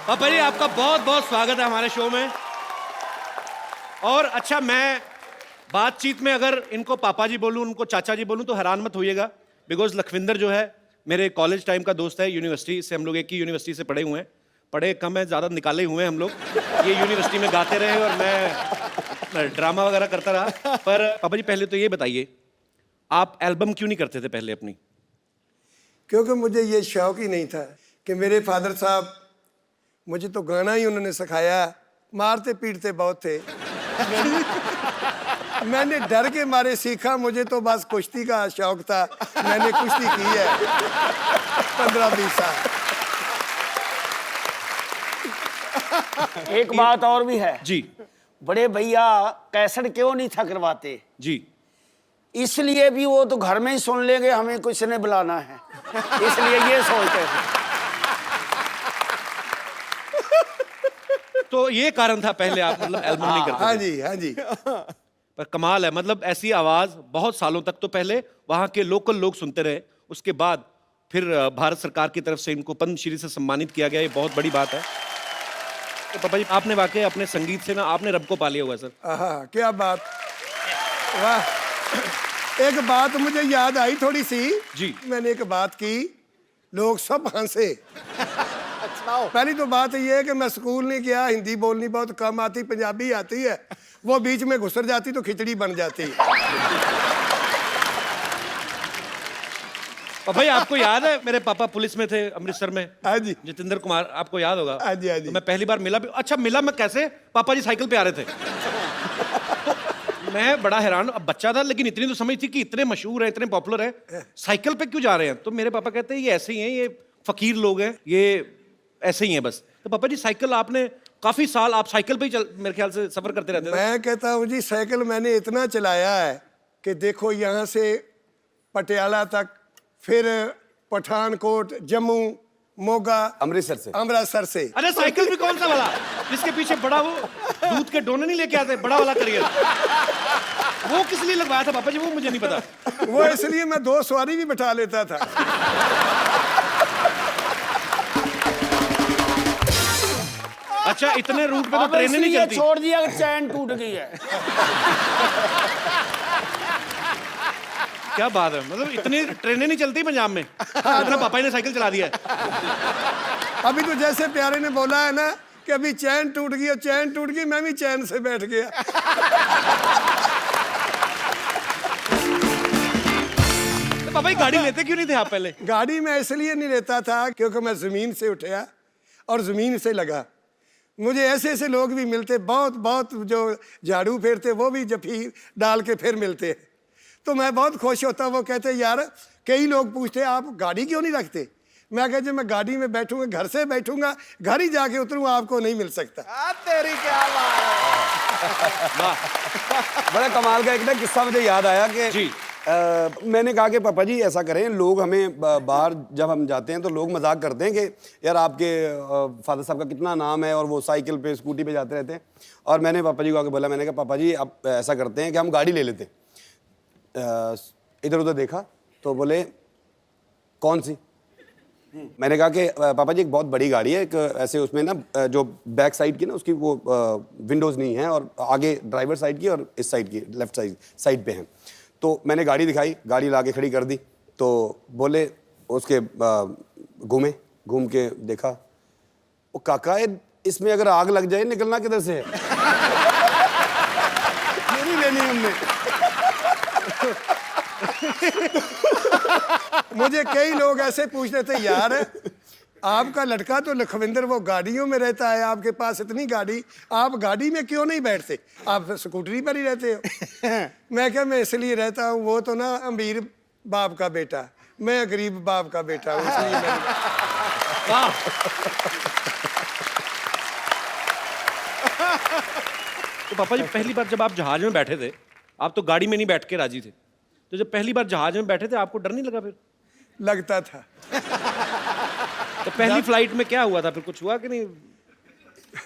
पापा जी आपका बहुत बहुत स्वागत है हमारे शो में। और अच्छा, मैं बातचीत में अगर इनको पापा जी बोलूं, उनको चाचा जी बोलूं तो हैरान मत होइएगा, बिकॉज लखविंदर जो है मेरे कॉलेज टाइम का दोस्त है, यूनिवर्सिटी से हम लोग एक ही यूनिवर्सिटी से पढ़े हुए हैं। पढ़े कम है, ज़्यादा निकाले हुए हैं हम लोग। ये यूनिवर्सिटी में गाते रहे और मैं ड्रामा वगैरह करता रहा। पर पापा जी पहले तो ये बताइए, आप एल्बम क्यों नहीं करते थे पहले अपनी? क्योंकि मुझे ये शौक ही नहीं था कि मेरे फादर साहब, मुझे तो गाना ही उन्होंने सिखाया, मारते पीटते बहुत थे। मैंने डर के मारे सीखा, मुझे तो बस कुश्ती का शौक था, मैंने कुश्ती की है 15-20 साल। एक बात और भी है जी बड़े भैया, कैसेट क्यों नहीं था करवाते? जी, इसलिए भी वो तो घर में ही सुन लेंगे, हमें कुछ ने बुलाना है, इसलिए ये सोचते थे। तो ये कारण था पहले आप मतलब एल्बम नहीं करते थे। हाँ जी, हाँ जी। पर कमाल है, मतलब ऐसी आवाज बहुत सालों तक तो पहले वहां के लोकल लोग सुनते रहे, उसके बाद फिर भारत सरकार की तरफ से इनको पद्मश्री से सम्मानित किया गया, ये बहुत बड़ी बात है। तो पापा जी आपने वाकई अपने संगीत से ना आपने रब को पा लिया हुआ है सर। हाँ, क्या बात, वाह। एक बात मुझे याद आई थोड़ी सी जी। मैंने एक बात की, लोग सब हंसे। पहली तो बात ये है कि मैं स्कूल नहीं गया, हिंदी बोलनी बहुत कम आती, पंजाबी आती है, वो बीच में घुसर जाती तो खिचड़ी बन जाती। पापा जी आपको याद है मेरे पापा पुलिस में थे अमृतसर में? हाँ जी, जितेंद्र कुमार, आपको याद होगा। हाँ जी, हाँ जी। तो मैं पहली बार मिला भी। अच्छा, मिला मैं कैसे? पापा जी साइकिल पे आ रहे थे। मैं बड़ा हैरान, अब बच्चा था लेकिन इतनी तो समझ थी कि इतने मशहूर हैं, इतने पॉपुलर हैं, साइकिल पे क्यों जा रहे हैं? तो मेरे पापा कहते हैं ये ऐसे ही हैं, ये फकीर लोग हैं, ये ऐसे ही हैं बस। तो पापा जी साइकिल आपने काफी साल आप साइकिल पे ही मेरे ख्याल से सफर करते रहते थे। मैं कहता हूँ जी, साइकिल मैंने इतना चलाया है कि देखो यहाँ से पटियाला तक, फिर पठानकोट, जम्मू, मोगा, अमृतसर से। अरे साइकिल भी कौन सा वाला जिसके पीछे बड़ा वो दूध के डोने नहीं लेके आते, बड़ा वाला करियर, वो किस लिए लगवाया था पापा जी? वो मुझे नहीं पता। वो इसलिए मैं 2 सवारी भी बैठा लेता था। अच्छा, इतने रूट पे तो अब ट्रेनें नहीं इसलिए चलती। छोड़ दिया कि चैन टूट गई है। क्या बात है, मतलब इतनी ट्रेनें नहीं चलती पंजाब में, इतना पापा ने साइकिल चला दिया है। अभी तो जैसे प्यारे ने बोला है ना कि अभी चैन टूट गई, और चैन टूट गई, मैं भी चैन से बैठ गया। तो पापा जी गाड़ी लेते क्यों नहीं थे आप पहले? गाड़ी में इसलिए नहीं लेता था क्योंकि मैं जमीन से उठा और जमीन से लगा। मुझे ऐसे ऐसे लोग भी मिलते, बहुत बहुत, जो झाड़ू फेरते वो भी जफी डाल के फिर मिलते, तो मैं बहुत खुश होता। वो कहते यार, कई लोग पूछते आप गाड़ी क्यों नहीं रखते? मैं कहता मैं गाड़ी में बैठूंगा, घर से बैठूंगा, घर ही जाके उतरूंगा, आपको नहीं मिल सकता। तेरी क्या बात है। बड़ा कमाल का एक ना किस्सा मुझे याद आया कि जी। मैंने कहा कि पापा जी ऐसा करें, लोग हमें बाहर जब हम जाते हैं तो लोग मजाक करते हैं कि यार आपके फादर साहब का कितना नाम है, और वो साइकिल पे स्कूटी पे जाते रहते हैं। और मैंने पापा जी को आके बोला, मैंने कहा पापा जी आप ऐसा करते हैं कि हम गाड़ी ले लेते हैं। इधर उधर देखा तो बोले कौन सी? मैंने कहा कि पापा जी एक बहुत बड़ी गाड़ी है, एक ऐसे उसमें ना जो बैक साइड की ना उसकी वो विंडोज़ नहीं है, और आगे ड्राइवर साइड की और इस साइड की लेफ्ट साइड पे हैं। तो मैंने गाड़ी दिखाई, गाड़ी ला के खड़ी कर दी, तो बोले उसके घूम के देखा, वो काका इसमें अगर आग लग जाए निकलना किधर से है? मेरी लेनी हमने। मुझे कई लोग ऐसे पूछते थे, यार आपका लड़का तो लखविंदर वो गाड़ियों में रहता है, आपके पास इतनी गाड़ी, आप गाड़ी में क्यों नहीं बैठते, आप स्कूटरी पर ही रहते हो? मैं क्या, मैं इसलिए रहता हूँ, वो तो ना अमीर बाप का बेटा, मैं गरीब बाप का बेटा हूँ, इसलिए मैं। तो पापा जी पहली बार जब आप जहाज में बैठे थे, आप तो गाड़ी में नहीं बैठ के राजी थे, तो जब पहली बार जहाज में बैठे थे आपको डर नहीं लगा? फिर लगता था। तो पहली फ्लाइट में क्या हुआ था, फिर कुछ हुआ कि नहीं?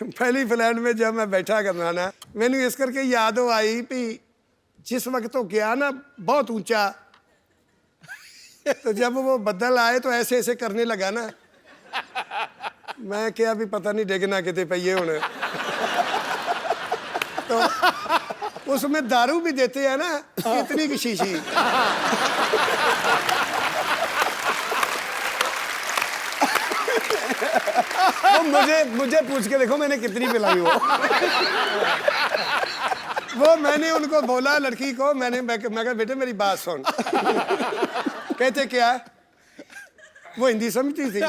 पहली फ्लाइट में जब मैं बैठा करना ना, मैंने इस करके याद आई भी जिस वक्त तो गया ना बहुत ऊंचा, तो जब वो बदल आए तो ऐसे ऐसे करने लगा ना, मैं क्या भी पता नहीं डिगना किते पइए हुण। तो उसमें दारू भी देते हैं ना, कितनी की शीशी। तो मुझे पूछ के देखो मैंने कितनी पिलाई वो मैंने उनको बोला, लड़की को मैं कहा बेटे मेरी बात सुन। कहते क्या? वो हिंदी समझती थी।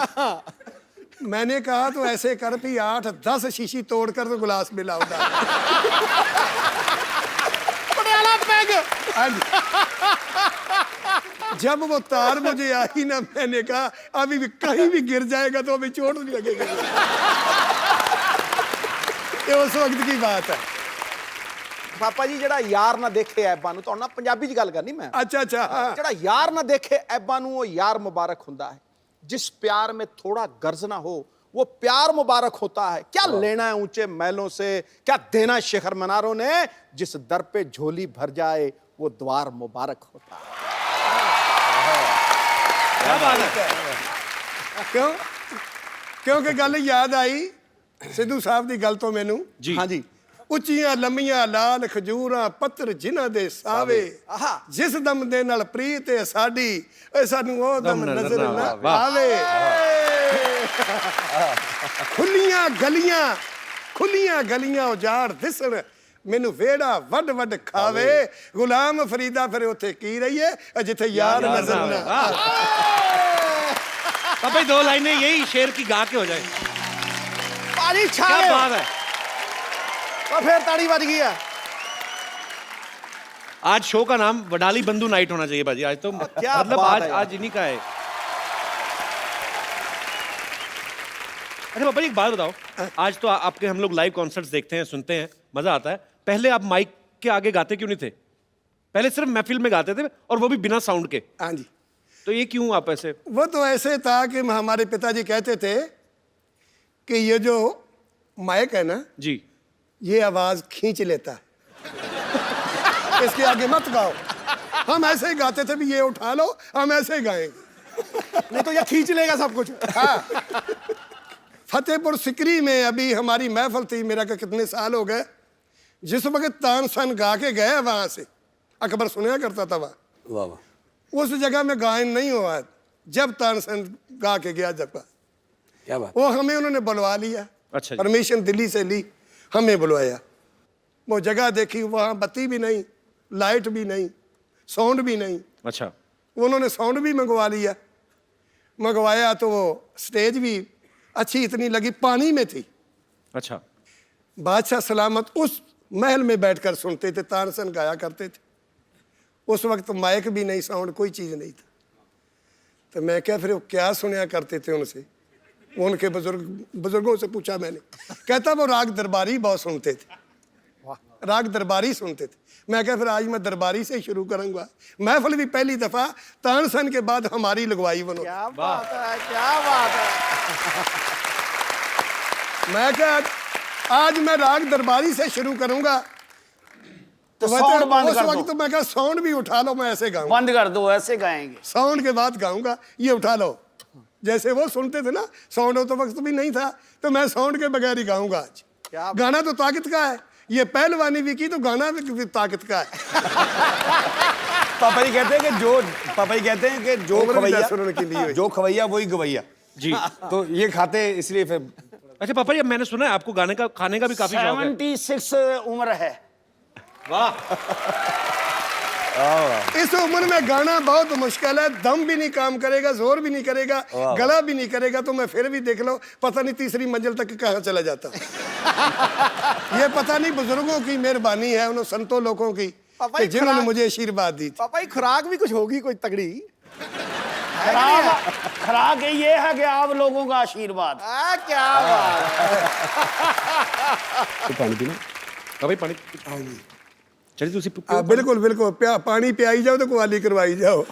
मैंने कहा तो ऐसे कर भी 8-10 शीशी तोड़कर तो गिलास में लाओ। पटियाला पैग। जब वो तार मुझे आई ना, मैंने कहा अभी भी कहीं भी गिर जाएगा तो अभी चोट नहीं लगेगी। ये उस वक्त की बात है। पापा जी ਜਿਹੜਾ ਯਾਰ ਨਾ ਦੇਖੇ ਐਬਾਂ ਨੂੰ, ਤੁਹਾਡੇ ਨਾਲ ਪੰਜਾਬੀ ਚ ਗੱਲ ਕਰਨੀ ਮੈਂ। अच्छा अच्छा हाँ। ਜਿਹੜਾ यार ना देखे ऐबां ਨੂੰ, वो यार मुबारक ਹੁੰਦਾ है। जिस प्यार में थोड़ा गर्ज ना हो वो प्यार मुबारक होता है। क्या लेना है ऊंचे महलों से, क्या देना शिखर मीनारों ने, जिस दर पे झोली भर जाए वो द्वार मुबारक होता है। क्या बात है। क्यों? क्योंकि गल याद आई सिद्धू साहब की गल तो मैनू जी हाँ जी। ਉੱਚੀਆਂ ਲੰਮੀਆਂ ਲਾਲ ਖਜੂਰਾਂ ਪੱਤਰ ਜਿਨ੍ਹਾਂ ਦੇ ਸਾਵੇ, ਆਹਾ। ਜਿਸ ਦਮ ਦੇ ਨਾਲ ਪ੍ਰੀਤ ਹੈ ਸਾਡੀ, ਓਏ ਸਾਨੂੰ ਉਹ ਦਮ ਨਜ਼ਰ ਨਾ ਵਾਹ। ਆਵੇ। ਖੁੱਲੀਆਂ ਗਲੀਆਂ ਉਜਾੜ ਦਿਸਣ, ਮੈਨੂੰ ਵਿਹੜਾ ਵੱਡ ਵੱਡ ਖਾਵੇ। ਗੁਲਾਮ ਫਰੀਦਾ ਫਿਰ ਉੱਥੇ ਕੀ ਰਹੀਏ ਜਿੱਥੇ ਯਾਰ ਨਜ਼ਰ ਨਾ ਆਵੇ। पापा जी 2 लाइनें यही शेर की गा के हो जाए। पानी क्या छावे बात है। और फिर ताड़ी बज गई है। आज शो का नाम वडाली बंधु नाइट होना चाहिए बाजी। आज तो क्या मतलब बात है यार। आज इन्हीं का है। अच्छा पापा जी एक बात बताओ, आज तो आपके हम लोग लाइव कॉन्सर्ट्स देखते हैं, सुनते हैं, मजा आता है। पहले आप माइक के आगे गाते क्यों नहीं थे? पहले सिर्फ महफिल में गाते थे और वो भी बिना साउंड के। हाँ जी। तो ये क्यों आप ऐसे? वो तो ऐसे था कि हमारे पिताजी कहते थे कि ये जो माइक है ना, जी ये आवाज खींच लेता है, इसके आगे मत गाओ। हम ऐसे ही गाते थे भी, ये उठा लो, हम ऐसे ही गाएंगे, नहीं तो ये खींच लेगा सब कुछ। हाँ। फतेहपुर सिकरी में अभी हमारी महफिल थी, मेरा का कितने साल हो गए, जिस वक्त तानसन गा के गए वहां से, अकबर सुना करता था वहां, वाह वाह। उस जगह में गायन नहीं हुआ जब तानसन गा के गया जब, क्या बात। वो हमें उन्होंने बुलवा लिया। अच्छा जी। परमिशन दिल्ली से ली, हमें बुलवाया। वो जगह देखी, वहाँ बत्ती भी नहीं, लाइट भी नहीं, साउंड भी नहीं। अच्छा। उन्होंने साउंड भी मंगवा लिया। मंगवाया तो वो स्टेज भी अच्छी इतनी लगी, पानी में थी। अच्छा। बादशाह सलामत उस महल में बैठकर सुनते थे, तानसन गाया करते थे। उस वक्त माइक भी नहीं, साउंड कोई चीज़ नहीं था। तो मैं क्या फिर वो क्या सुनया करते थे उनसे, उनके बुजुर्गों से पूछा मैंने। कहता वो राग दरबारी बहुत सुनते थे, राग दरबारी सुनते थे। मैं क्या फिर आज मैं दरबारी से ही शुरू करूंगा। महफिल भी पहली दफा तानसन के बाद हमारी लगवाई उन्होंने। क्या बात है, क्या बात है। मैं क्या आज मैं राग दरबारी से शुरू करूंगा। तो साउंड बंद उस कर वक्त दो, तो मैं क्या साउंड भी उठा लो, मैं ऐसे गाऊंगा। बंद कर दो, ऐसे गाएंगे। साउंड के बाद गाऊंगा, ये उठा लो। जैसे वो सुनते थे ना, साउंड हो तो वक्त भी नहीं था, तो मैं साउंड के बगैर ही गाऊंगा आज। गाना तो ताकत का है, ये पहलवानी भी की तो गाना भी ताकत का है। पापा जी कहते हैं कि जो उम्र भी खवैया, 10 उन्होंने की ली हुई। जो खवैया वही गवैया जी। तो ये खाते इसलिए फिर। अच्छा पापा जी, अब मैंने सुना है आपको गाने का, खाने का भी काफी शौक है। 76 उम्र है। वाह। इस उम्र में गाना बहुत मुश्किल है, दम भी नहीं काम करेगा, जोर भी नहीं करेगा, गला भी नहीं करेगा, तो मैं फिर भी देख लो पता नहीं तीसरी मंजिल तक कहाँ चला जाता। ये पता नहीं बुजुर्गों की मेहरबानी है, उन संतों लोगों की कि जिन्होंने मुझे आशीर्वाद दी थी। पापा जी खुराक भी कुछ होगी कोई तगड़ी। खराक ये है कि आप लोगों का आशीर्वाद। क्या बात है। पानी पीना। भाई पानी। चलिए तुसी बिल्कुल बिल्कुल, पानी पियाई जाओ तो कुवाली करवाई जाओ।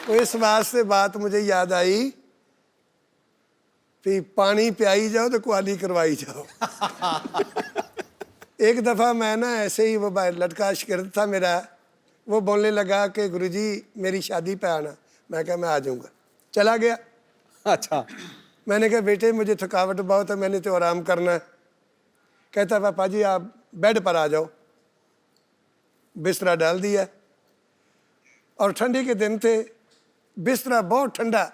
तो इस बात से बात मुझे याद आई कि पानी पियाई जाओ तो कुवाली करवाई जाओ। एक दफ़ा मैं ना ऐसे ही, वो लड़का शिगिर्द था मेरा, वो बोलने लगा कि गुरुजी मेरी शादी पे आना। मैं कहा मैं आ जाऊँगा। चला गया, अच्छा। मैंने कहा बेटे मुझे थकावट बहुत है, मैंने तो आराम करना है। कहता पापा जी आप बेड पर आ जाओ। बिस्तरा डाल दिया और ठंडी के दिन थे, बिस्तरा बहुत ठंडा,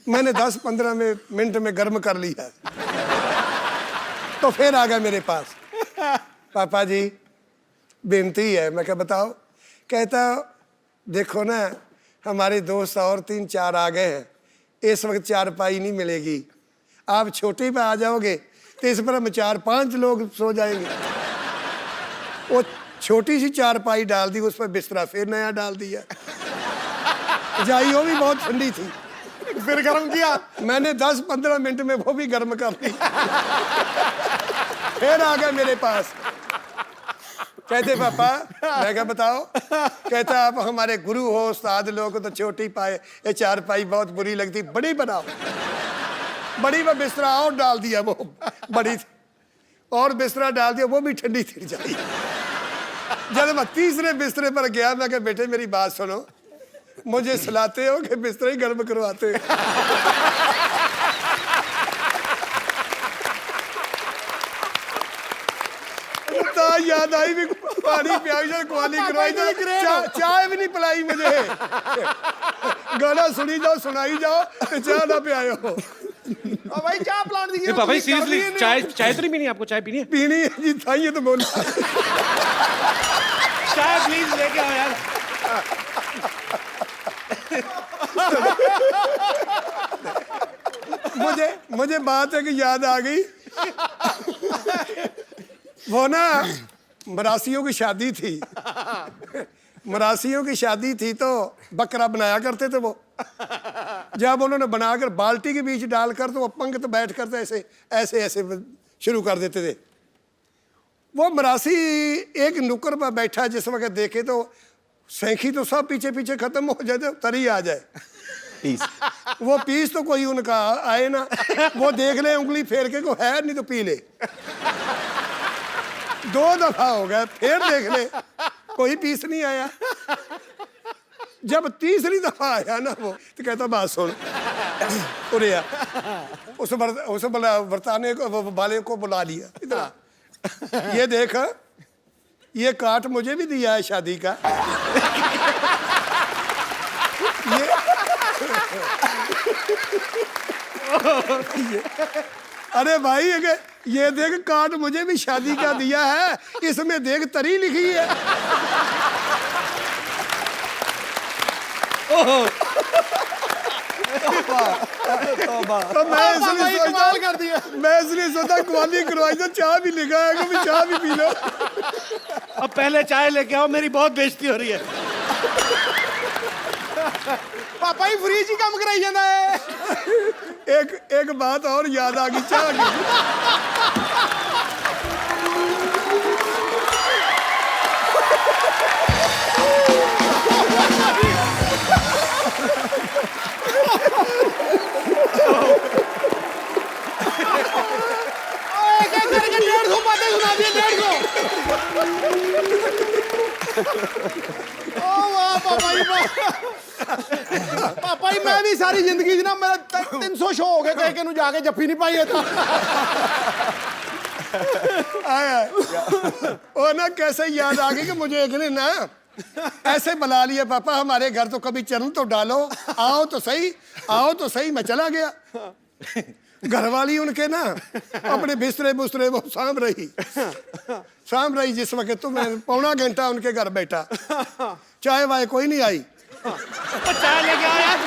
मैंने 10-15 मिनट में गर्म कर लिया। तो फिर आ गया मेरे पास, पापा जी बेनती है। मैं क्या बताओ? कहता देखो ना हमारे दोस्त और 3-4 आ गए हैं, इस वक्त चारपाई नहीं मिलेगी, आप छोटी पे आ जाओगे तो इस पर हम 4-5 लोग सो जाएंगे। वो छोटी सी चारपाई डाल दी, उस पर बिस्तरा फिर नया डाल दिया। जाई वो भी बहुत ठंडी थी, फिर गर्म किया। मैंने 10-15 मिनट में वो भी गर्म कर दी। फिर आ गए मेरे पास, कहते पापा। मैं क्या बताओ? कहता आप हमारे गुरु हो, उस्ताद लोग तो छोटी पाए, ये चारपाई बहुत बुरी लगती, बड़ी बनाओ। बड़ी में बिस्तरा और डाल दिया, वो बड़ी थी और बिस्तरा डाल दिया, वो भी ठंडी थी जाई। जब मैं तीसरे बिस्तरे पर गया, मैं कहा बेटे मेरी बात सुनो, मुझे सुलाते हो कि बिस्तरा ही गर्म करवाते हो? याद आई भी, पानी पियाई जाओ, कुआली करवाई जाओ, चाय भी नहीं पिलाई मुझे। गाना सुनी जाओ, सुनाई जाओ, चाय ना पियाओ। भाई चाय प्लान दीजिए। पापा जी सीरियसली चाय तो नहीं पीनी आपको? चाय पीनी है? पीनी है जी, था ये तो बोला। चाय प्लीज लेके आओ यार। मुझे बात है कि याद आ गई। वो ना मरासियों की शादी थी, मरासियों की शादी थी तो बकरा बनाया करते थे वो। जब उन्होंने बनाकर बाल्टी के बीच डालकर तो वो पंक्ति बैठ कर तो ऐसे ऐसे ऐसे शुरू कर देते थे। वो मरासी एक नुक्कड़ पर बैठा, जिस वक्त देखे तो सैंखी तो सब पीछे पीछे खत्म हो जाए, तो तरी आ जाए पीस। वो पीस तो कोई उनका आए ना, वो देख ले उंगली फेर के, को है नहीं तो पी ले। 2 दफा हो गया, फिर देख ले कोई पीस नहीं आया। जब तीसरी दफा आया ना वो, तो कहता बात सुन, उरे आ। उस वर्ताने को, वाले को बुला लिया, इधर ये देख, ये काट मुझे भी दिया है शादी का। ये अरे भाई ये देख काट मुझे भी शादी का दिया है, इसमें देख तरी लिखी है। तो मैं इसलिए सोचा कुआली करवाई तो चाय भी लिखा है, कभी चाय भी पी लो। अब पहले चाय लेके आओ, मेरी बहुत बेइज्जती हो रही है। पापा ही फ्रीज ही काम कराई जाता है। एक बात और याद आ गई, चाय की। पापा ही मैं भी सारी जिंदगी ना मेरा 300 शो हो गए, कह के जाके जफ्फी नहीं पाई था। ओ ना कैसे याद आ गई कि मुझे एक ने ना ऐसे बुला लिया, पापा हमारे घर तो कभी चरण तो डालो, आओ तो सही, आओ तो सही। मैं चला गया, घरवाली उनके ना अपने बिस्तरे बुस्तरे वो साम रही। जिस वक्त तो मैं 1.25 घंटा उनके घर बैठा, चाय वाय कोई नहीं आई। चाय लेके आओ यार।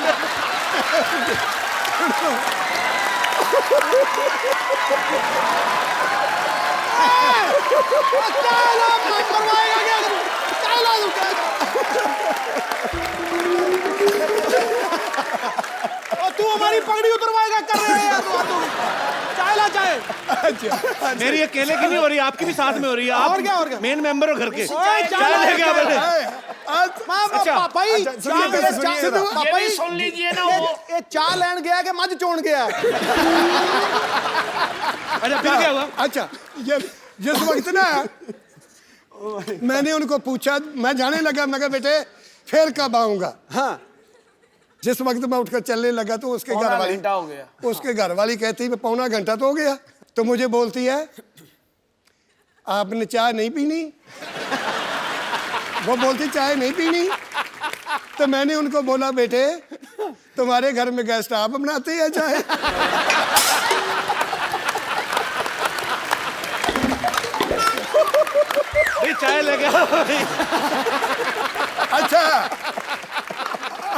तू हमारी पगड़ी उतरवाएगा, कर रहे हैं चाय ला चाय। अच्छा, मेरी अकेले की नहीं हो रही, आपकी भी साथ में हो रही है। आप और क्या मेन मेंबर हो घर के। चाय लेके आओ पहले। पापा ही ये भी सुन लीजिए ना, ये चाय लेन गया कि मझ चोण गया? अच्छा फिर क्या हुआ? अच्छा, ये जिस वक्त ना मैंने उनको पूछा, मैं जाने लगा, मैं कहा बेटे फिर कब आऊंगा? हाँ जिस वक्त मैं उठकर चलने लगा तो उसके पौना घर वाली घंटा हो गया। उसके घर वाली कहती है पौना घंटा तो हो गया। तो मुझे बोलती है आपने चाय नहीं पीनी? वो बोलती चाय नहीं पीनी। तो मैंने उनको बोला बेटे तुम्हारे घर में गेस्ट आप बनाते हैं चाय? भाई चाय ले गया भाई। अच्छा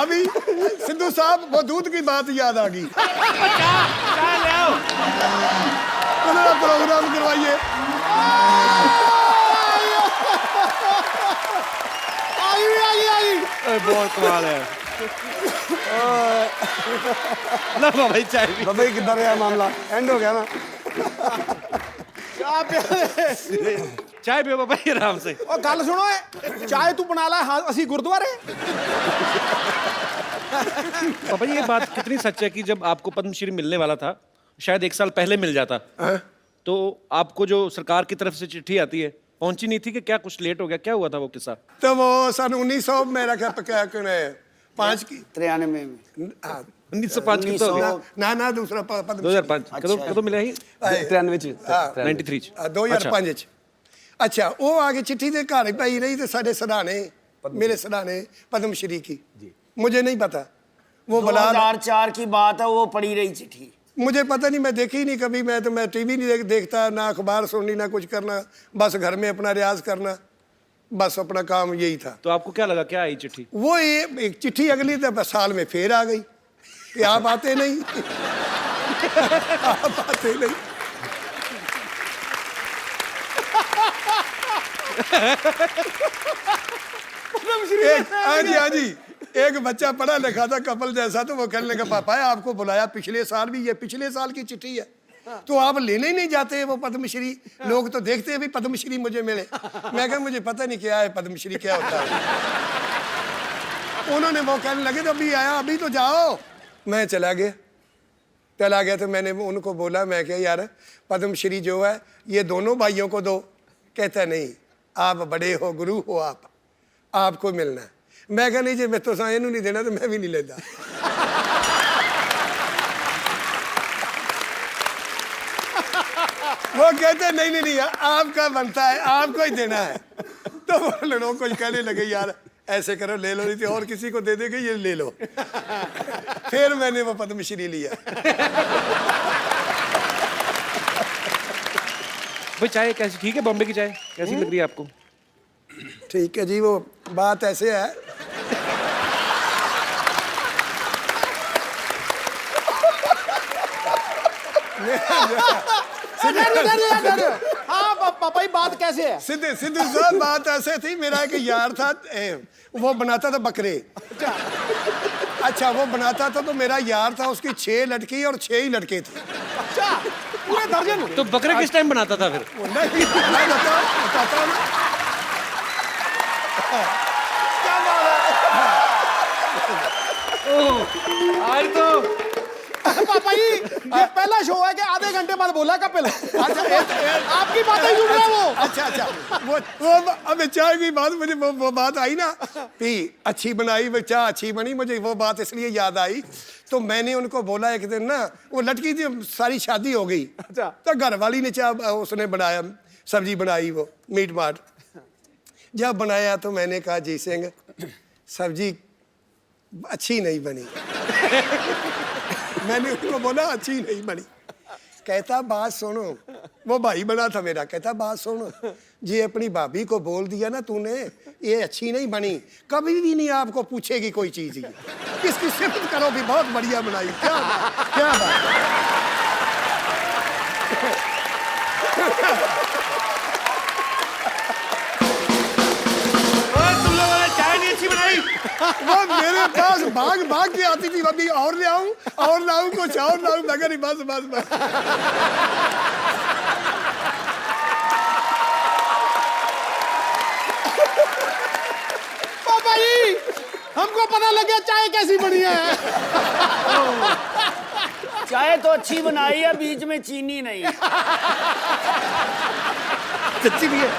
अभी सिद्धू साहब वो दूध की बात याद आ गई। चाय ले आओ। मेरा प्रोग्राम करवाइए। बहुत कमाल है। ला भाई चाय भी। बाबा जी किधर है मामला, एंड हो गया ना। चाय पियो बाबा जी आराम से। और गल सुनो चाय तू बना ला हाँ असी गुरुद्वारे। बाबा जी ये बात कितनी सच है कि जब आपको पद्मश्री मिलने वाला था, शायद 1 साल पहले मिल जाता, तो आपको जो सरकार की तरफ से चिट्ठी आती है पहुंची नहीं थी कि क्या कुछ लेट हो गया, क्या हुआ था वो किस्सा? तो वो सन 1900 मेरा क्या 5 की 93 में 1905 की तो हो गया। ना दूसरा पद्म 2005 कਦੋਂ ਮਿਲਿਆ ਸੀ? 93 93 ਚ 2005 ਚ। अच्छा वो आगे चिट्ठी दे घर ही पाई रही तो साढ़े सराहने मेरे सराहने पद्मश्री की मुझे नहीं पता वो बला 2004 की बात है, वो पड़ी रही चिट्ठी। मुझे पता नहीं, मैं देखी नहीं कभी। मैं टीवी नहीं देखता, ना अखबार सुननी, ना कुछ करना, बस घर में अपना रियाज करना, बस अपना काम यही था। तो आपको क्या लगा, क्या आई चिट्ठी? वो ये एक चिट्ठी अगली साल में फिर आ गई कि आप आते नहीं। आप आते नहीं। हाँ जी एक बच्चा पढ़ा लिखा था कपल जैसा, तो वो कहने लगा पापा है आपको बुलाया पिछले साल भी, ये पिछले साल की चिट्ठी है तो आप लेने ही नहीं जाते वो पद्मश्री? लोग तो देखते हैं भी पद्मश्री मुझे मिले। मैं कहा मुझे पता नहीं क्या है पद्मश्री क्या होता है। उन्होंने वो कहने लगे तो अभी आया, अभी तो जाओ। मैं चला गया तो मैंने उनको बोला, मैं क्या यार पद्मश्री जो है ये दोनों भाइयों को दो। कहता नहीं आप बड़े हो, गुरु हो आप, आपको मिलना है। मैं कहा नहीं जी मैं तो साइन नहीं देना तो मैं भी नहीं लेता। वो कहते नहीं आपका बनता है, आपको ही देना है। तो वो लोग कुछ कहने लगे यार ऐसे करो ले लो, नहीं तो और किसी को दे देंगे, ये ले लो। फिर मैंने वो पद्मश्री लिया। भाई चाय कैसी, ठीक है? बॉम्बे की चाय कैसी लग रही है आपको? ठीक है जी, वो बात ऐसे है हाँ पापा बात कैसे है? सिद्धू साहब बात ऐसे थी, मेरा एक यार था वो बनाता था बकरे। अच्छा वो बनाता था तो मेरा यार था, उसकी 6 लड़की और 6 ही लड़के थे। अच्छा पूरे दर्जन। तो बकरे किस टाइम बनाता था फिर? नहीं मैं बताता हूँ क्या बात है? आज तो पापा जी ये पहला शो है कि आधे घंटे बाद बोला कपिल। अच्छा आपकी बातें सुन रहा है वो। अच्छा वो अब चाय की बात मुझे वो बात आई ना पी अच्छी बनाई, वो चाय अच्छी बनी, मुझे वो बात इसलिए याद आई। तो मैंने उनको बोला एक दिन ना, वो लड़की थी सारी शादी हो गई। अच्छा। तो घर वाली ने चाय उसने बनाया, सब्जी बनाई, वो मीट माट जब बनाया तो मैंने कहा जी सिंह सब्जी अच्छी नहीं बनी। मैंने उनको बोला अच्छी नहीं बनी। कहता बात सुनो, वो भाई बना था मेरा। कहता बात सुनो जी, अपनी भाभी को बोल दिया ना तूने ये अच्छी नहीं बनी, कभी भी नहीं आपको पूछेगी कोई चीज। इसकी सिफत करो भी बहुत बढ़िया बनाई। क्या बात तुम लोगों ने चाय नहीं अच्छी बनाई। वो मेरे पास भाग के आती थी, अभी और ले आऊं कुछ और लाऊं। मगर नहीं बस पापा जी हमको पता लग गया चाय कैसी बनी है। चाय तो अच्छी बनाई है, बीच में चीनी नहीं। सच्ची भी है,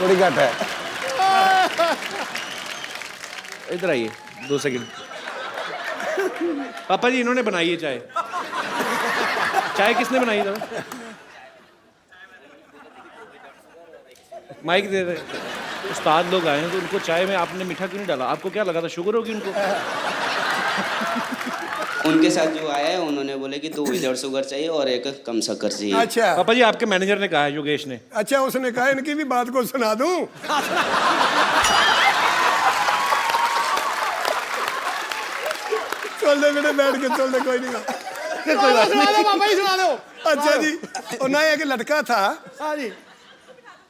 थोड़ी घट है। इधर आइए 2 सेकंड। पापा जी इन्होंने बनाई है चाय। चाय किसने बनाई था? माइक दे रहे। उस्ताद लोग आए हैं तो उनको चाय में आपने मीठा क्यों नहीं डाला? आपको क्या लगा था शुगर होगी उनको? उनके साथ जो आया है उन्होंने बोले कि 2 विदाउट शुगर चाहिए और 1 कम शक्कर चाहिए। अच्छा पापा जी आपके मैनेजर ने कहा है, योगेश ने। अच्छा, उसने कहा इनकी भी बात को सुना दूं। चल दे बेटे, बैठ के चल दे, कोई नहीं। कोई बात सुना दो पापा जी, सुना दो। अच्छा जी, और ना एक लड़का था, हाँ जी।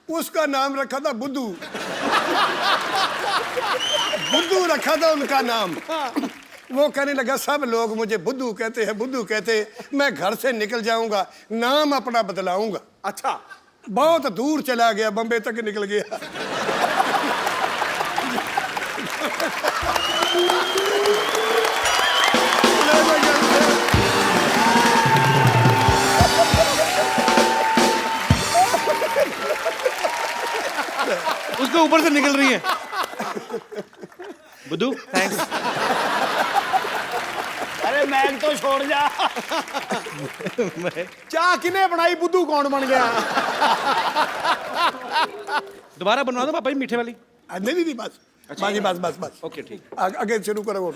उसका नाम रखा था बुद्धू। बुद्धू रखा था उनका नाम। वो कहने लगा सब लोग मुझे बुद्धू कहते हैं, बुद्धू कहते हैं, मैं घर से निकल जाऊंगा, नाम अपना बदलाऊंगा। अच्छा, बहुत दूर चला गया, बम्बे तक निकल गया। उसके ऊपर से निकल रही है। बुद्धू थैंक्स। अरे मैग तो छोड़ जा। चाह किने बनाई, बुद्धू कौन बन गया? दोबारा बनवा दो पापा जी मीठे वाली। नहीं नहीं, बस बाकी बस बस बस। ओके ठीक। आगे शुरू करो।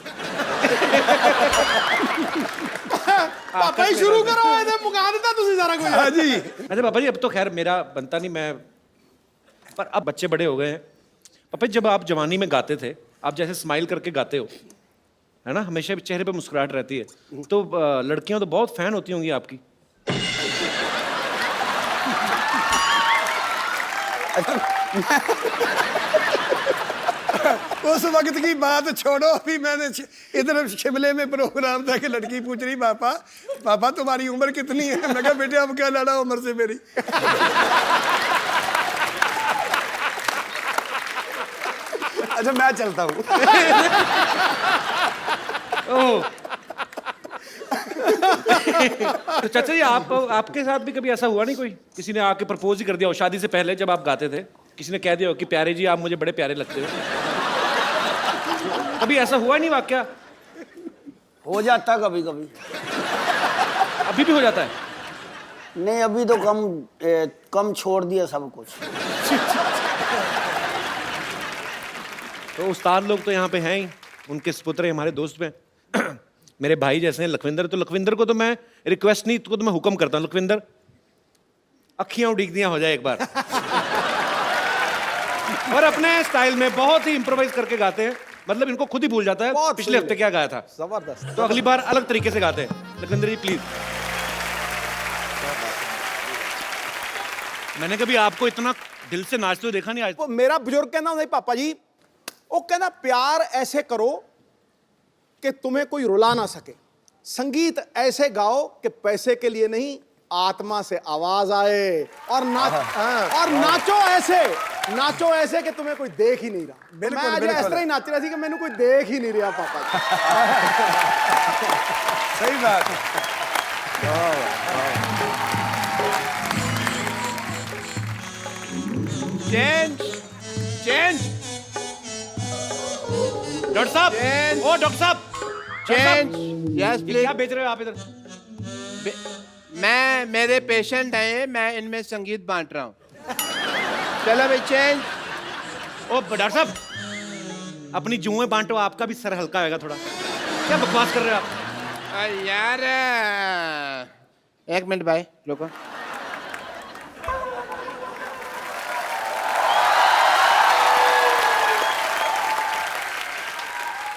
पापा जी शुरू करो, ਇਹਦੇ ਮੁਕਾ ਦਿੱਤਾ ਤੁਸੀਂ ਸਾਰਾ ਕੁਝ। हाँ जी। अच्छा पापा जी अब तो खैर मेरा बनता नहीं, मैं पर अब बच्चे बड़े हो गए हैं। पापा जी जब आप जवानी में गाते थे, आप जैसे स्माइल करके गाते हो, है ना, हमेशा चेहरे पे मुस्कुराहट रहती है, तो लड़कियां तो बहुत फैन होती होंगी आपकी। उस वक्त की बात छोड़ो, अभी मैंने इधर शिमले में प्रोग्राम था कि लड़की पूछ रही पापा पापा तुम्हारी उम्र कितनी है? मैं कहा बेटे अब क्या लड़ा उम्र से मेरी। अच्छा मैं चलता हूँ। तो चाचा जी आपके साथ भी कभी ऐसा हुआ नहीं, कोई किसी ने आके प्रपोज ही कर दिया हो शादी से पहले, जब आप गाते थे, किसी ने कह दिया हो कि प्यारे जी आप मुझे बड़े प्यारे लगते हो? कभी ऐसा हुआ नहीं वाकया? हो जाता कभी कभी। अभी भी हो जाता है? नहीं अभी तो कम छोड़ दिया सब कुछ। तो उस्ताद लोग तो यहाँ पे हैं ही, उनके सपुत्र हमारे दोस्त में मेरे भाई जैसे हैं लखविंदर। तो लखविंदर को तो मैं रिक्वेस्ट नहीं, तो मैं हुक्म करता हूँ, लखविंदर अखियां उड़ीक दियां हो जाए एक बार। और अपने स्टाइल में बहुत ही इंप्रोवाइज करके गाते हैं, मतलब इनको खुद ही भूल जाता है बहुत पिछले सही हफ्ते क्या गाया था। जबरदस्त। तो अगली बार अलग तरीके से गाते हैं। लखविंदर जी प्लीज। मैंने कभी आपको इतना दिल से नाचते हुए देखा नहीं आज। वो मेरा बुजुर्ग कहना ਹੁੰਦਾ पापा जी, वो कहना प्यार ऐसे करो कि तुम्हें कोई रुला ना सके, संगीत ऐसे गाओ कि पैसे के लिए नहीं, आत्मा से आवाज आए, और नाचो ऐसे कि तुम्हें कोई देख ही नहीं रहा। बिल्कुल, मैं आज बिल्कुल। इस तरह ही नाच रहा थी कि मैंने कोई देख ही नहीं रहा पापा जी। सही बात। चेंज डॉक्टर साहब, ओ डॉक्टर साहब, चेंज। यस ये प्लीज। क्या बेच रहे हो आप इधर? मैं, मेरे पेशेंट हैं, मैं इनमें संगीत बांट रहा हूँ। चलो भाई चेंज। ओ डॉक्टर साहब, अपनी जुएं बांटो, आपका भी सर हल्का होगा थोड़ा। क्या बकवास कर रहे हो आप? अरे यार, एक मिनट भाई रुको।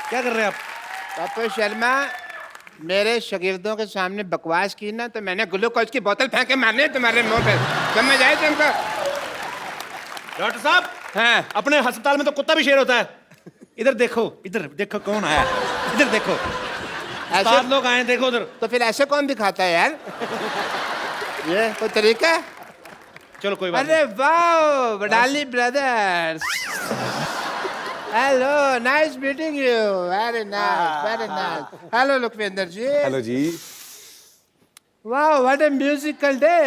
क्या कर रहे हैं आप? डॉक्टर शर्मा, मेरे शागिर्दों के सामने बकवास की ना तो मैंने ग्लूकोज की बोतल फेंक के मारनी है तुम्हारे मुंह पे, समझ आए तुमको? डॉक्टर साहब, हाँ, अपने अस्पताल में तो कुत्ता भी शेर होता है। इधर देखो कौन आया है। इधर देखो, ऐसे उस्ताद लोग आए हैं, देखो उधर। तो फिर ऐसे कौन दिखाता है यार? ये कोई तरीका है? चलो कोई बात अरे वाह, Wadali brothers, hello, nice meeting you, very nice, very nice. Hello Lakhwinder ji. Hello जी। वाह, what a musical day,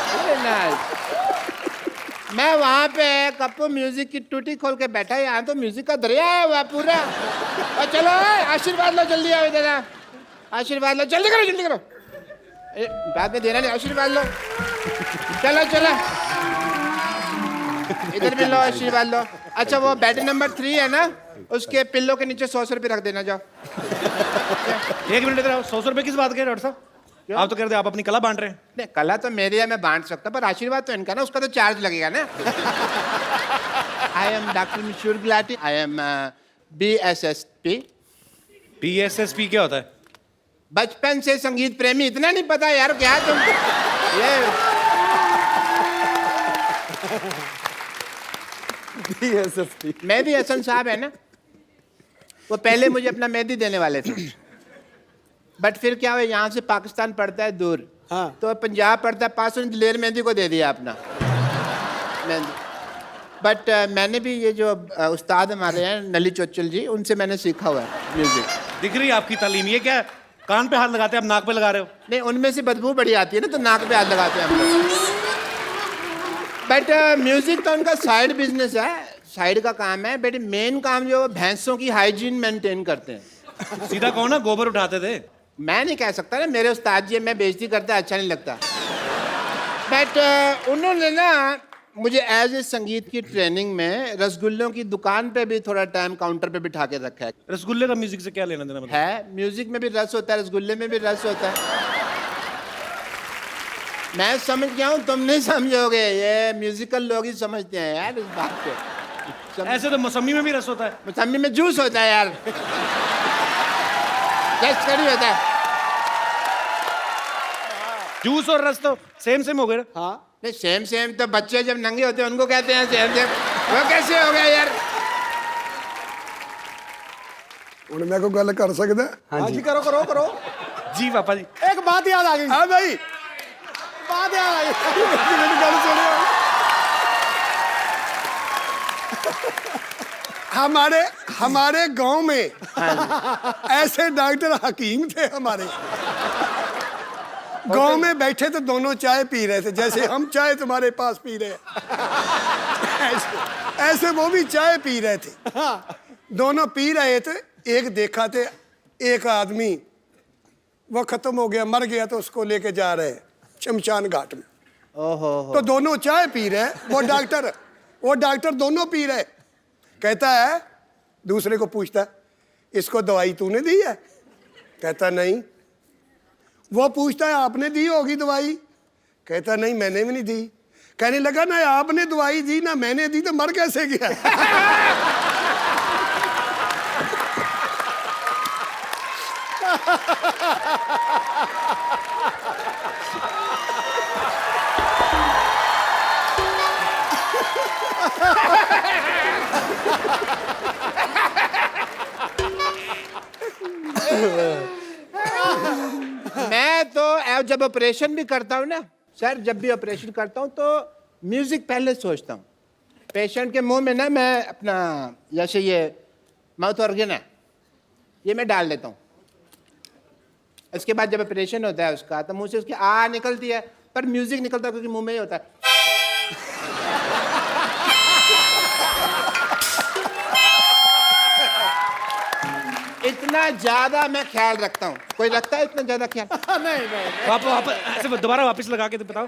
very nice. मैं वहां पे कप्पू म्यूजिक की टूटी खोल के बैठा, यहाँ तो म्यूजिक का दरिया है हुआ पूरा। और चलो आशीर्वाद लो, जल्दी आओ इधर, आशीर्वाद लो, जल्दी करो जल्दी करो। बाद में देना नहीं, आशीर्वाद लो, चलो चलो इधर भी लो, आशीर्वाद लो। अच्छा वो बेड नंबर 3 है ना, उसके पिल्लो के नीचे 100 रुपये रख देना, जाओ। 1 मिनट इधर आओ। 100 रुपए किस बात के डॉक्टर साहब? आप तो कह रहे थे आप अपनी कला बांट रहे हैं। नहीं, कला तो मेरी है, मैं बांट सकता, पर आशीर्वाद तो इनका ना, उसका तो चार्ज लगेगा ना। I am doctor Mishur Gulati, I am BSSP। PSSP क्या होता है? बचपन से संगीत प्रेमी, इतना नहीं पता यार क्या तुम? ये PSSP। मेहदी हसन साहब है ना, वो पहले मुझे अपना मेहंदी देने वाले थे, बट फिर क्या हुआ, यहाँ से पाकिस्तान पड़ता है दूर, हाँ। तो पंजाब पड़ता है पास, उन्होंने दिलेर मेहंदी को दे दिया अपना मेहंदी। बट मैंने भी ये जो उस्ताद हमारे हैं नली चोचल जी, उनसे मैंने सीखा हुआ है म्यूजिक। दिख रही है आपकी तालीम। ये क्या कान पे हाथ लगाते हैं, आप नाक पे लगा रहे हो? नहीं, उनमें से बदबू बड़ी आती है ना, तो नाक पे हाथ लगाते हैं हम लोग। बट म्यूजिक तो उनका साइड बिजनेस है, साइड का काम है, बट मेन काम जो भैंसों की हाइजीन मेंटेन करते हैं। सीधा कहो ना, गोबर उठाते थे। मैं नहीं कह सकता ना, मेरे उस्ताद जी, मैं बेइज्जती करता अच्छा नहीं लगता। बट उन्होंने ना मुझे एज ए संगीत की ट्रेनिंग में रसगुल्लों की दुकान पे भी थोड़ा टाइम काउंटर पे बिठा के रखा है। रसगुल्ले का म्यूजिक से क्या लेना देना मतलब? है, म्यूजिक में भी रस होता है, रसगुल्ले में भी रस होता है। मैं समझ गया हूँ, तुम नहीं समझोगे, ये म्यूजिकल लोग ही समझते हैं यार इस बात को। ऐसे तो मौसमी में भी रस होता है। मौसमी में जूस होता है यार, टेस्ट करी होता है। जूस और रस तो सेम सेम हो गए ना? हाँ, नहीं, सेम सेम तो बच्चे जब नंगे होते हैं उनको कहते हैं सेम सेम, वो कैसे हो गया यार? ਹੁਣ मैं कोई गल कर सकदा? हाँ जी, करो करो करो। जी पापा जी। एक बात याद आ गई। हाँ भाई, बात याद आ गई। मेरी गल सुनो। हमारे हमारे गांव में ऐसे डॉक्टर हकीम थे हमारे गांव में, बैठे तो दोनों चाय पी रहे थे, जैसे हम चाय तुम्हारे पास पी रहे हैं, ऐसे वो भी चाय पी रहे थे। दोनों पी रहे थे। एक देखा थे, एक आदमी वो खत्म हो गया, मर गया, तो उसको लेके जा रहे हैं शमशान घाट में। तो दोनों चाय पी रहे, वो डॉक्टर दोनों पी रहे। कहता है, दूसरे को पूछता, इसको दवाई तूने दी है? कहता नहीं। वो पूछता है, आपने दी होगी दवाई? कहता नहीं, मैंने भी नहीं दी। कहने लगा, ना आपने दवाई दी ना मैंने दी, तो मर कैसे गया? मैं तो जब ऑपरेशन भी करता हूँ ना सर, जब भी ऑपरेशन करता हूँ तो म्यूजिक पहले सोचता हूँ। पेशेंट के मुंह में ना मैं अपना, जैसे ये माउथ ऑर्गन है, ये मैं डाल लेता हूँ। इसके बाद जब ऑपरेशन होता है उसका, तो मुंह से उसकी आ निकलती है, पर म्यूजिक निकलता है क्योंकि मुंह में ही होता है। इतना ज्यादा मैं ख्याल रखता हूँ। कोई रखता है इतना ज्यादा ख्याल? नहीं नहीं। वापस ऐसे दोबारा वापस लगा के तो बताओ।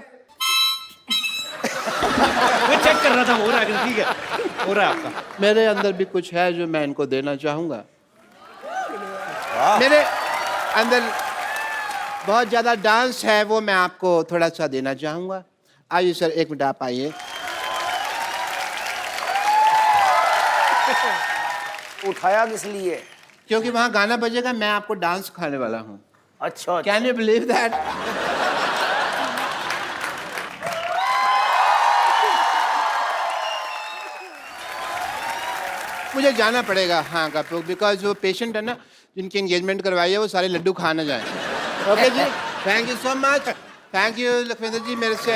मैं चेक कर रहा था, हो रहा है कि ठीक है, हो रहा है आपका। मेरे अंदर भी कुछ है जो मैं इनको देना चाहूंगा। मेरे अंदर बहुत ज्यादा डांस है, वो मैं आपको थोड़ा सा देना चाहूंगा। आइए सर, 1 मिनट आप आइए। उठाया किस लिए? क्योंकि वहां गाना बजेगा, मैं आपको डांस सिखाने वाला हूँ। अच्छा, कैन यू बिलीव दैट? मुझे जाना पड़ेगा हाँ कपूर, बिकॉज वो पेशेंट है ना जिनकी एंगेजमेंट करवाई है, वो सारे लड्डू खा ना जाए। ओके जी, thank you so much. Thank you Lakhwinder ji, मेरे से।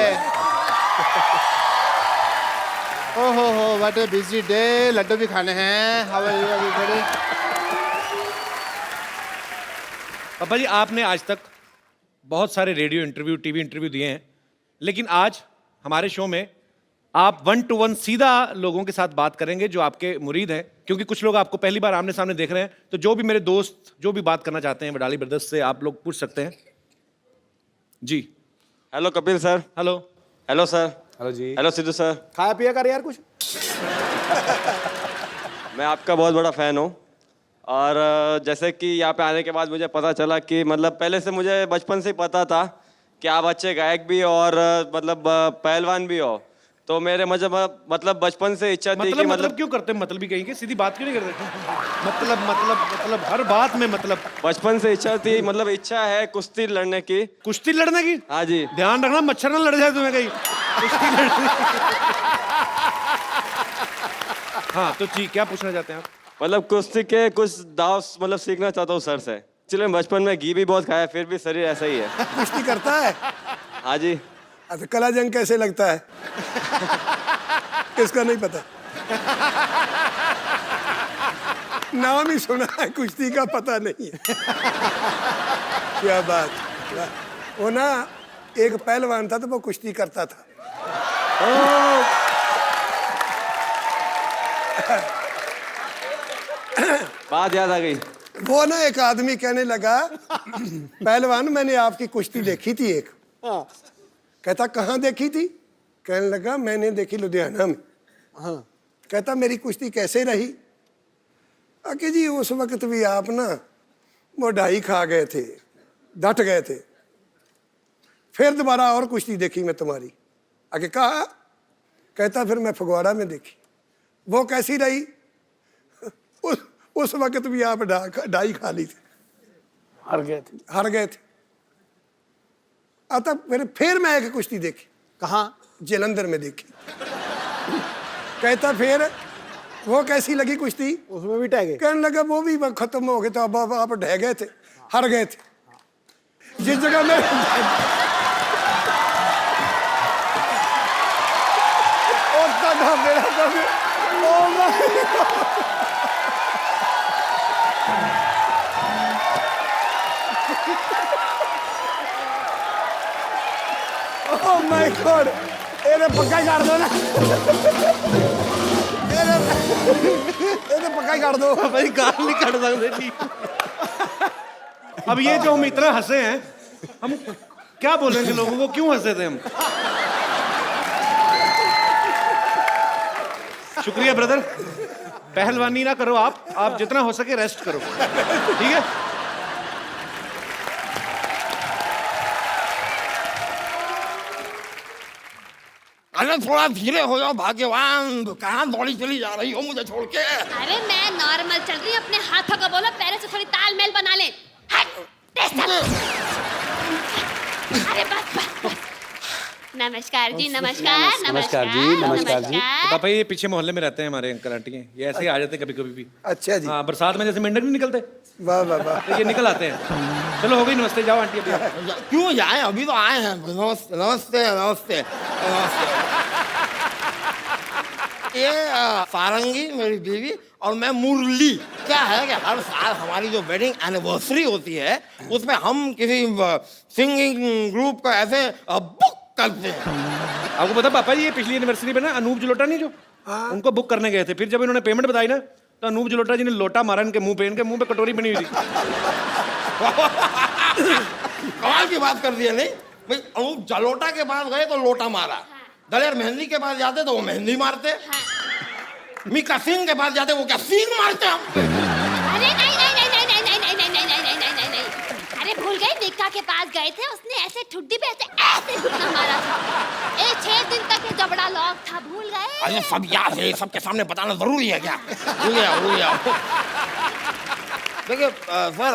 ओहो हो, what a busy day. Laddu भी खाने हैं। How are you everybody? पापा जी, आपने आज तक बहुत सारे रेडियो इंटरव्यू, टीवी इंटरव्यू दिए हैं, लेकिन आज हमारे शो में आप 1 to 1 सीधा लोगों के साथ बात करेंगे जो आपके मुरीद हैं, क्योंकि कुछ लोग आपको पहली बार आमने सामने देख रहे हैं। तो जो भी मेरे दोस्त जो भी बात करना चाहते हैं वडाली ब्रदर्स से, आप लोग पूछ सकते हैं जी। Hello Kapil sir. Hello. Hello sir. Hello जी। Hello Sidhu sir. खाया पिया कर यार कुछ। मैं आपका बहुत बड़ा फ़ैन हूँ और जैसे कि यहाँ पे आने के बाद मुझे पता चला कि मतलब पहले से मुझे बचपन से ही पता था कि आप अच्छे गायक भी और मतलब पहलवान भी हो। तो मेरे मतलब बचपन से इच्छा थी कि मतलब क्यों करते हैं, मतलब भी कहेंगे, सीधी बात क्यों नहीं करते? मतलब हर बात में मतलब। बचपन से इच्छा थी, मतलब इच्छा है कुश्ती लड़ने की। कुश्ती लड़ने की? हाँ जी। ध्यान रखना मच्छर ना लड़ जाए तुम्हें कहीं। कुश्ती लड़ने। हाँ तो जी, क्या पूछना चाहते हैं आप? मतलब कुश्ती के कुछ दाव मतलब सीखना चाहता हूँ सर से। चलिए, बचपन में घी भी बहुत खाया, फिर भी शरीर ऐसा ही है। कुश्ती करता है? हाँ जी। अच्छा, कला जंग कैसे लगता है? किसका नहीं पता? नाम ही सुना है, कुश्ती का पता नहीं है। क्या बात। वो ना एक पहलवान था तो वो कुश्ती करता था। बात याद आ गई। वो ना एक आदमी कहने लगा, पहलवान मैंने आपकी कुश्ती देखी थी एक। कहता कहाँ देखी थी? कहने लगा मैंने देखी लुधियाना में। कहता मेरी कुश्ती कैसे रही? कि जी उस वक्त भी आप ना वो ढाई खा गए थे, डट गए थे। फिर दोबारा और कुश्ती देखी मैं तुम्हारी। आगे कहा? कहता फिर मैं फगवाड़ा में देखी। वो कैसी रही? उस वक्त भी आप ढाई खा ली थी, हार गए थे। आता फिर मैं एक कुश्ती देखी। कहाँ? जलंधर में देखी। कहता फिर वो कैसी लगी कुश्ती? उसमें भी टह गए। कहने लगा वो भी खत्म हो गए, तो अब आप ढह गए थे, हार गए थे। जिस जगह में Oh my God! ਇਹਨੇ ਪੱਕਾ ਹੀ ਕਰ ਦੋ ਨਾ। ਇਹਨੇ ਪੱਕਾ ਹੀ ਕਰ ਦੋ। भाई गाल नहीं काट सकते जी। अब ये जो हम इतना हंसे हैं, हम क्या बोलेंगे लोगों को, क्यों हंसे थे हम? शुक्रिया ब्रदर। पहलवानी ना करो आप जितना हो सके रेस्ट करो, ठीक है? अरे थोड़ा धीरे हो जाओ भाग्यवान, कहाँ दौड़ी चली जा रही हो मुझे छोड़ के? अरे मैं नॉर्मल चल रही हूँ, अपने हाथों को बोलो पैरों से थोड़ी तालमेल बना ले। अरे बस। नमस्कार जी, नमस्कार। नमस्कार जी, नमस्कार जी। पापा ये पीछे मोहल्ले में रहते हैं हमारे अंकल आंटी, ये ऐसे ही आ जाते हैं कभी कभी भी। अच्छा जी। हाँ, बरसात में जैसे मेंढक नहीं निकलते, वाह वाह वाह। तो ये निकल आते हैं। चलो हो गई, नमस्ते, जाओ आंटी अभी आप। क्यों जाए, अभी तो आए हैं। नमस्ते नमस्ते नमस्ते नमस्ते। ये सारंगी मेरी बीवी और मैं मुरली। क्या है कि हर साल हमारी जो वेडिंग एनिवर्सरी होती है उसमें हम किसी सिंगिंग ग्रुप को ऐसे बुक करते हैं। आपको पता पापा जी, ये पिछली एनिवर्सरी में ना अनूप जलोटा नहीं जो, उनको बुक करने गए थे। फिर जब इन्होंने पेमेंट बताई ना, तो अनूप जलोटा जी ने लोटा मारा इनके मुंह पे, इनके मुंह पे कटोरी बनी हुई थी। कमाल की बात कर दी है। नहीं भाई, अनूप जलोटा के पास गए तो लोटा मारा, दलेर मेहंदी के पास जाते तो वो मेहंदी मारते, मीका सिंह के पास जाते वो क्या सींग मारते हम। अरे नहीं। अरे भूल गए, निक्का के पास गए थे, उसने ऐसे ठुड्डी पे ऐसे घुटना मारा था। 6 दिन तक ये जबड़ा लॉक था, भूल गए? अरे सब याद है, सबके सामने बताना जरूरी है क्या? भूल गया। देखिए सर,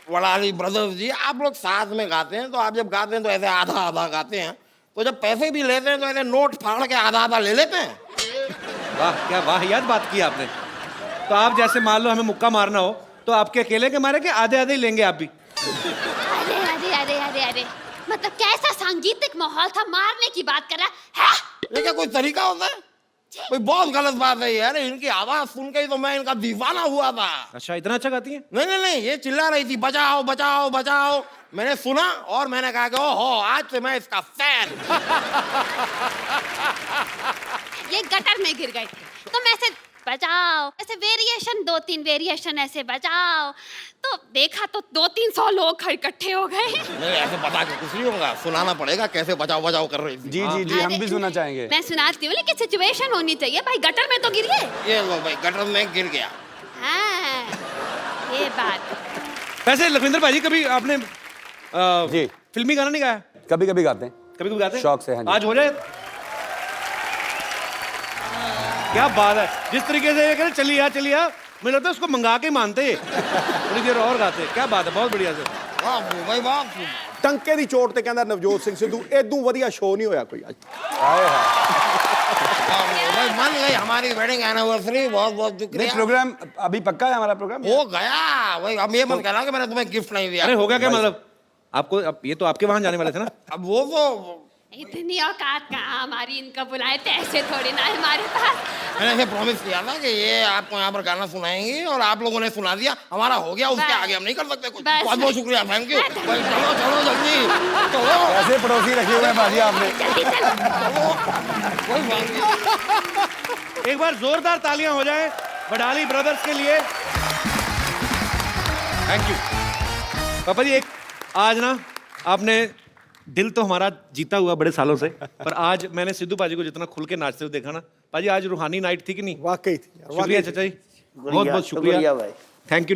वडाली ब्रदर्स जी, आप लोग साथ में गाते हैं, तो आप जब गाते हैं तो ऐसे आधा आधा गाते हैं, तो जब पैसे भी लेते हैं तो ऐसे नोट फाड़ के आधा आधा ले लेते हैं। वाह, क्या वाहियात बात की आपने। तो आप जैसे मान लो हमें मुक्का मारना हो, तो आपके अकेले के मारे के आधे आधे ही लेंगे आप भी? अरे मतलब कैसा सांगीतिक माहौल था, मारने की बात कर रहा है? ये क्या कोई तरीका होता है? कोई बहुत गलत बात है यार। इनकी आवाज सुन के ही तो मैं इनका दीवाना हुआ था। अच्छा, इतना अच्छा गाती हैं? नहीं, ये चिल्ला रही थी बचाओ बचाओ बचाओ। मैंने सुना और मैंने कहा कि ओहो, आज से मैं इसका फैन। ये गटर में गिर गए थे तो मैं ऐसे बजाओ, ऐसे वेरिएशन 2-3 वेरिएशन ऐसे बजाओ, तो देखा तो 200-300 लोग इकट्ठे हो गए। नहीं ऐसे बता के कुछ नहीं होगा, सुनाना पड़ेगा कैसे बजाओ बजाओ कर रही थी। जी जी जी, हम अरे, भी सुनना चाहेंगे। मैं सुनाती हूँ लेकिन सिचुएशन होनी चाहिए भाई, गटर में तो गिर गए। ये लो भाई गटर में गिर गया। हाँ, ये बात। वैसे लखविंदर भाई कभी आपने जी। फिल्मी गाना नहीं गाया? कभी कभी गाते हैं। कभी कभी गाते हैं? शौक से, हाँ जी। आज हो जाए। क्या बात है, जिस तरीके से ये कह रहे चलिए आ, मुझे लगता है उसको मंगा के मानते थोड़ी देर और गाते। क्या बात है, बहुत बढ़िया से। वाह भाई वाह। ਟੰਕੇ ਦੀ ਚੋਟ ਤੇ ਕਹਿੰਦਾ ਨਵਜੋਤ ਸਿੰਘ ਸਿੱਧੂ ਇਦੋਂ ਵਧੀਆ ਸ਼ੋਅ ਨਹੀਂ ਹੋਇਆ ਕੋਈ ਅੱਜ। आए हाय। भाई बन गई हमारी वेडिंग एनिवर्सरी, बहुत बहुत नहीं, शुक्रिया। प्रोग्राम अभी पक्का है हमारा प्रोग्राम। हो गया भाई, अब ये मत कहना कि मैंने तुम्हें गिफ्ट नहीं दिया। अरे हो गया क्या मतलब? आपको अब ये तो आपके वहां जाने वाले थे ना? अब वो तो इतनी औकात कहाँ हमारी, इनका बुलाए थे ऐसे थोड़ी ना हमारे पास। मैंने ऐसे प्रॉमिस किया था कि ये आपको यहाँ पर गाना सुनाएंगे और आप लोगों ने सुना दिया, हमारा हो गया, उसके बस। आगे हम नहीं कर सकते कुछ। बस। बहुत बहुत शुक्रिया, थैंक यू। बस। भाई चलो चलो जल्दी चलो ऐसे पड़ोसी रखे हुए हैं बाजी आपने। जल्दी चलो। चलो, कोई बात नहीं। एक बार जोरदार तालियां हो जाए बडाली ब्रदर्स के लिए। थैंक यू पापा जी। एक आज ना आपने दिल तो हमारा जीता हुआ बड़े सालों से, पर आज मैंने सिद्धू पाजी को जितना खुल के नाचते हुए देखा ना, पाजी आज रूहानी नाइट थी कि नहीं? वाकई थी यार, शुक्रिया वाकई थी। चाचा जी, बहुत बहुत शुक्रिया शुक्रिया भाई। Thank you.